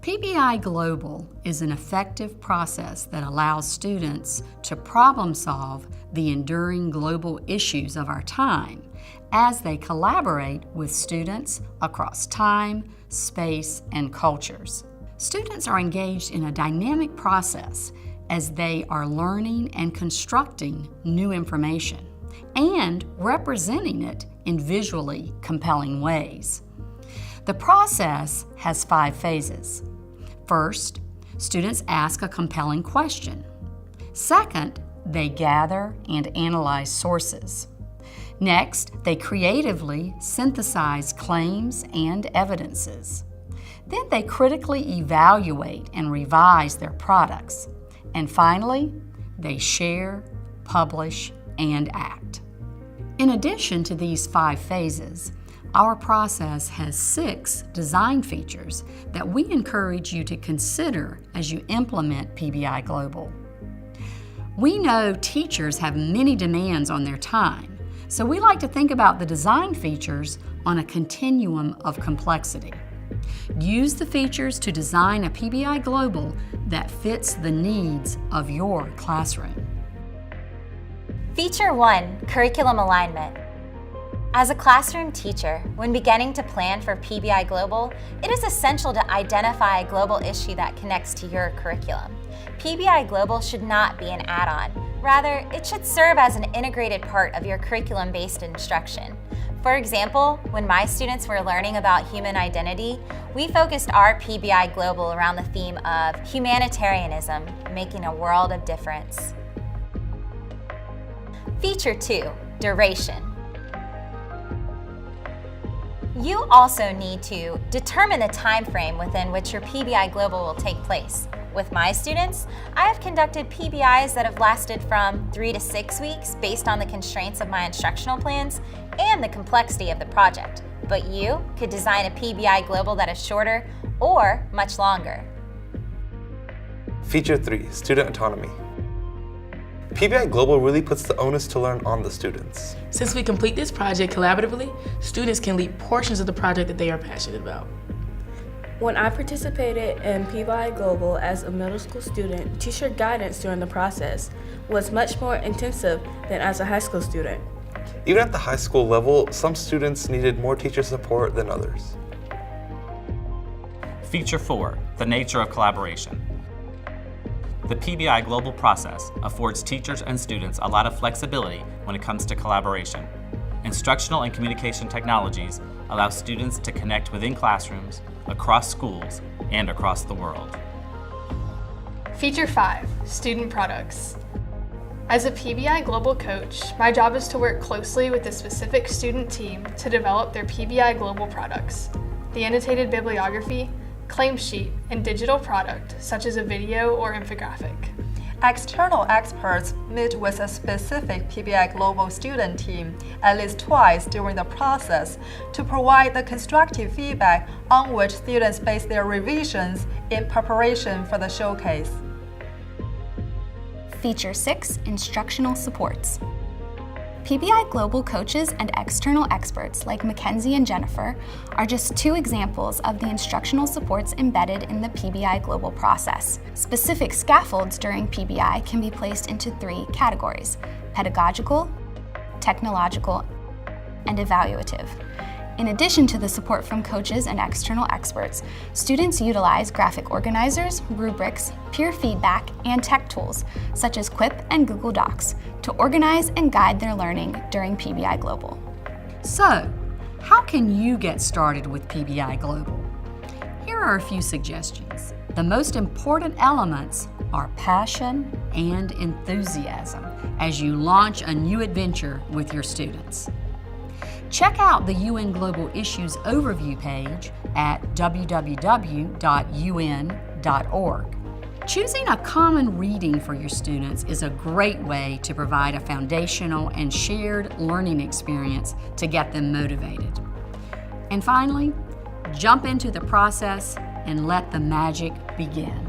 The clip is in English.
PBI Global is an effective process that allows students to problem solve the enduring global issues of our time as they collaborate with students across time, space, and cultures. Students are engaged in a dynamic process as they are learning and constructing new information and representing it in visually compelling ways. The process has 5 phases. First, students ask a compelling question. Second, they gather and analyze sources. Next, they creatively synthesize claims and evidences. Then they critically evaluate and revise their products. And finally, they share, publish, and act. In addition to these 5 phases, our process has 6 design features that we encourage you to consider as you implement PBI Global. We know teachers have many demands on their time, so we like to think about the design features on a continuum of complexity. Use the features to design a PBI Global that fits the needs of your classroom. Feature 1, Curriculum Alignment. As a classroom teacher, when beginning to plan for PBI Global, it is essential to identify a global issue that connects to your curriculum. PBI Global should not be an add-on. Rather, it should serve as an integrated part of your curriculum-based instruction. For example, when my students were learning about human identity, we focused our PBI Global around the theme of humanitarianism, making a world of difference. Feature 2, Duration. You also need to determine the time frame within which your PBI Global will take place. With my students, I have conducted PBIs that have lasted from 3 to 6 weeks based on the constraints of my instructional plans and the complexity of the project. But you could design a PBI Global that is shorter or much longer. Feature 3, Student Autonomy. PBI Global really puts the onus to learn on the students. Since we complete this project collaboratively, students can lead portions of the project that they are passionate about. When I participated in PBI Global as a middle school student, teacher guidance during the process was much more intensive than as a high school student. Even at the high school level, some students needed more teacher support than others. Feature 4, the nature of collaboration. The PBI Global process affords teachers and students a lot of flexibility when it comes to collaboration. Instructional and communication technologies allow students to connect within classrooms, across schools, and across the world. Feature 5, Student Products. As a PBI Global coach, my job is to work closely with the specific student team to develop their PBI Global products. The annotated bibliography, claim sheet, and digital product, such as a video or infographic. External experts meet with a specific PBI Global student team at least twice during the process to provide the constructive feedback on which students base their revisions in preparation for the showcase. Feature 6, Instructional Supports. PBI Global coaches and external experts like Mackenzie and Jennifer are just 2 examples of the instructional supports embedded in the PBI Global process. Specific scaffolds during PBI can be placed into 3 categories: pedagogical, technological, and evaluative. In addition to the support from coaches and external experts, students utilize graphic organizers, rubrics, peer feedback, and tech tools, such as Quip and Google Docs, to organize and guide their learning during PBI Global. So, how can you get started with PBI Global? Here are a few suggestions. The most important elements are passion and enthusiasm as you launch a new adventure with your students. Check out the UN Global Issues Overview page at www.un.org. Choosing a common reading for your students is a great way to provide a foundational and shared learning experience to get them motivated. And finally, jump into the process and let the magic begin.